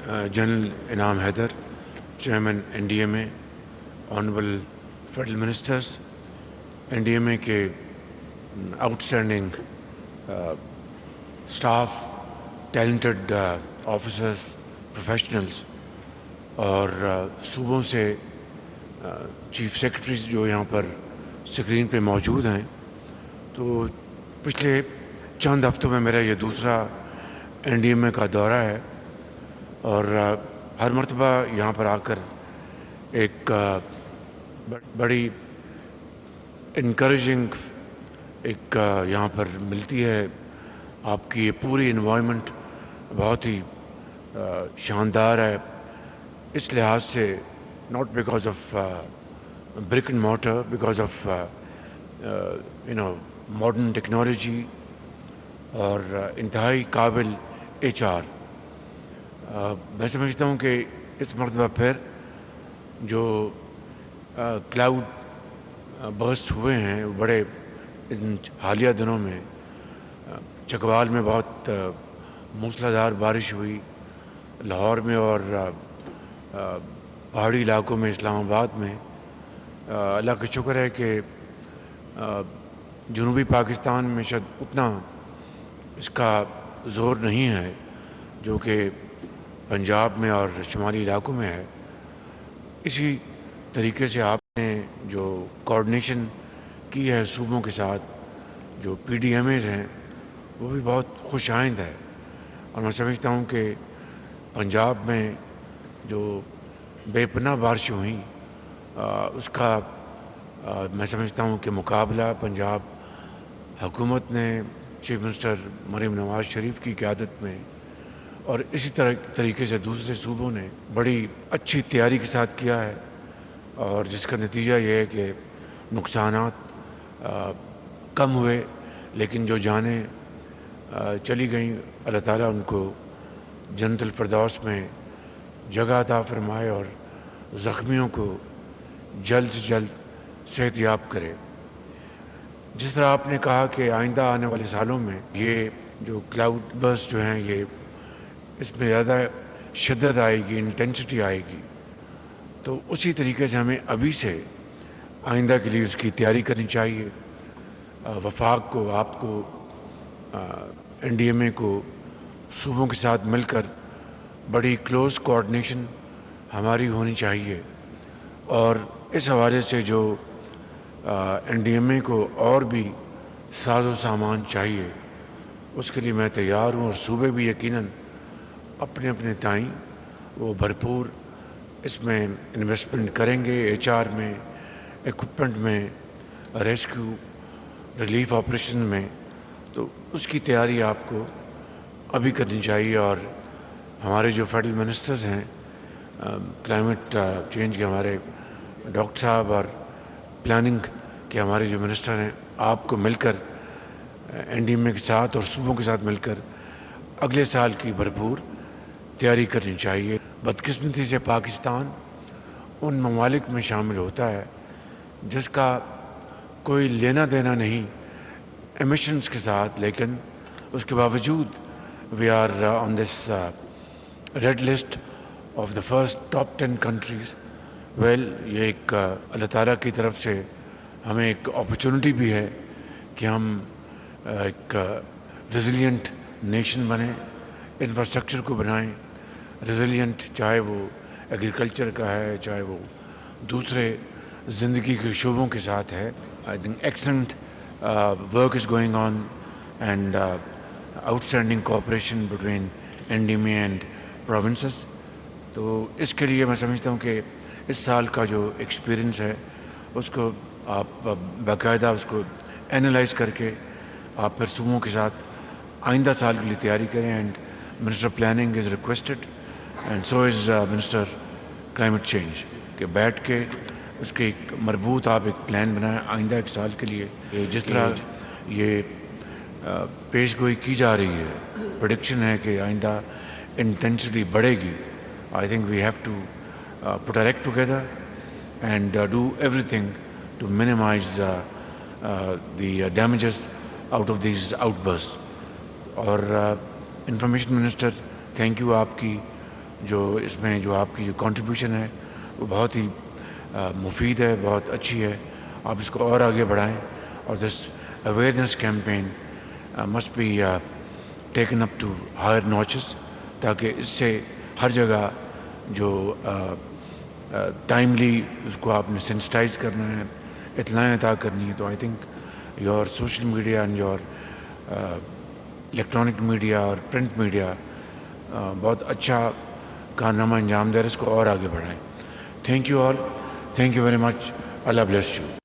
General Inam Haider, Chairman NDMA, Honorable Federal Ministers, NDMA के outstanding staff, talented officers, professionals और सूबों से chief secretaries जो यहाँ पर स्क्रीन पे मौजूद हैं। तो पिछले चंद हफ्तों में मेरा ये दूसरा NDMA का दौरा है और हर मर्तबा यहाँ पर आकर एक बड़ी इनकरेजिंग एक यहाँ पर मिलती है। आपकी ये पूरी इन्वायरमेंट बहुत ही शानदार है इस लिहाज से, not because of brick and mortar, because of modern technology और इंतहाई काबिल HR। मैं समझता हूँ कि इस मरतबा फिर जो क्लाउड बर्स्ट हुए हैं वो बड़े इन हालिया दिनों में चकवाल में बहुत मूसलाधार बारिश हुई, लाहौर में और पहाड़ी इलाकों में, इस्लामाबाद में। अल्लाह का शुक्र है कि जनूबी पाकिस्तान में शायद उतना इसका ज़ोर नहीं है जो कि पंजाब में और शुमाली इलाकों में है। इसी तरीके से आपने जो कोऑर्डिनेशन की है सूबों के साथ, जो PDMAs हैं, वो भी बहुत खुशाइंद है। और मैं समझता हूँ कि पंजाब में जो बेपनाह बारिशें हुई उसका मैं समझता हूँ कि मुकाबला पंजाब हुकूमत ने चीफ मिनिस्टर मरीम नवाज़ शरीफ की क़यादत में और इसी तरीके से दूसरे सूबों ने बड़ी अच्छी तैयारी के साथ किया है। और जिसका नतीजा ये है कि नुकसानात कम हुए, लेकिन जो जानें चली गईं, अल्लाह ताला उनको जन्नतुल फिरदौस में जगह अता फरमाए और ज़ख्मियों को जल्द से जल्द सेहतयाब करे। जिस तरह आपने कहा कि आइंदा आने वाले सालों में ये जो क्लाउड बर्स्ट जो हैं, ये इसमें ज़्यादा शिद्दत आएगी, इंटेंसिटी आएगी, तो उसी तरीके से हमें अभी से आइंदा के लिए उसकी तैयारी करनी चाहिए। वफाक को, आपको, NDMA को सूबों के साथ मिलकर बड़ी क्लोज़ कोऑर्डिनेशन हमारी होनी चाहिए। और इस हवाले से जो NDMA को और भी साजो सामान चाहिए उसके लिए मैं तैयार हूँ और सूबे भी यकीनन अपने अपने ताईं वो भरपूर इसमें इन्वेस्टमेंट करेंगे, HR में, इक्विपमेंट में, रेस्क्यू रिलीफ ऑपरेशन में। तो उसकी तैयारी आपको अभी करनी चाहिए। और हमारे जो फेडरल मिनिस्टर्स हैं, क्लाइमेट चेंज के हमारे डॉक्टर साहब और प्लानिंग के हमारे जो मिनिस्टर हैं, आपको मिलकर NDMA के साथ और सूबों के साथ मिलकर अगले साल की भरपूर तैयारी करनी चाहिए। बदकिस्मती से पाकिस्तान उन ममालिक में शामिल होता है जिसका कोई लेना देना नहीं एमिशंस के साथ, लेकिन उसके बावजूद we are on this red list of the first top 10 countries. Well, ये एक अल्लाह ताला की तरफ से हमें एक अपॉर्चुनिटी भी है कि हम एक रेजिलिएंट नेशन बने, इंफ्रास्ट्रक्चर को बनाएं रेजिलिएंट, चाहे वो एग्रीकल्चर का है, चाहे वो दूसरे ज़िंदगी के शोबों के साथ है। I think excellent work is going on and outstanding cooperation between NDMA and provinces. तो इसके लिए मैं समझता हूँ कि इस साल का जो एक्सपीरियंस है उसको आप बाकायदा उसको एनालाइज करके आप फिर सूबों के साथ आइंदा साल के लिए तैयारी करें। And minister planning is requested and so is minister climate change के बैठ के उसके एक मरबूत आप एक प्लान बनाएं आइंदा एक साल के लिए। जिस तरह ये पेश गोई की जा रही है, प्रेडिक्शन है कि आइंदा इंटेंसिटी बढ़ेगी। I think we have to put our act together and do everything to minimize the damages out of these outbursts. और इंफॉर्मेशन मिनिस्टर, थैंक यू आपकी جو اس میں جو آپ کی جو کنٹریبیوشن ہے وہ بہت ہی مفید ہے, بہت اچھی ہے. آپ اس کو اور آگے بڑھائیں, اور this awareness campaign must be taken up to higher notches, تاکہ اس سے ہر جگہ جو ٹائملی اس کو آپ نے سینسٹائز کرنا ہے, اطلاعیں عطا کرنی ہے. تو I think your social media and your electronic media اور پرنٹ میڈیا بہت اچھا کارنامہ انجام دے رہا ہے. اس کو اور آگے بڑھائیں. Thank you all, thank you very much. Allah bless you.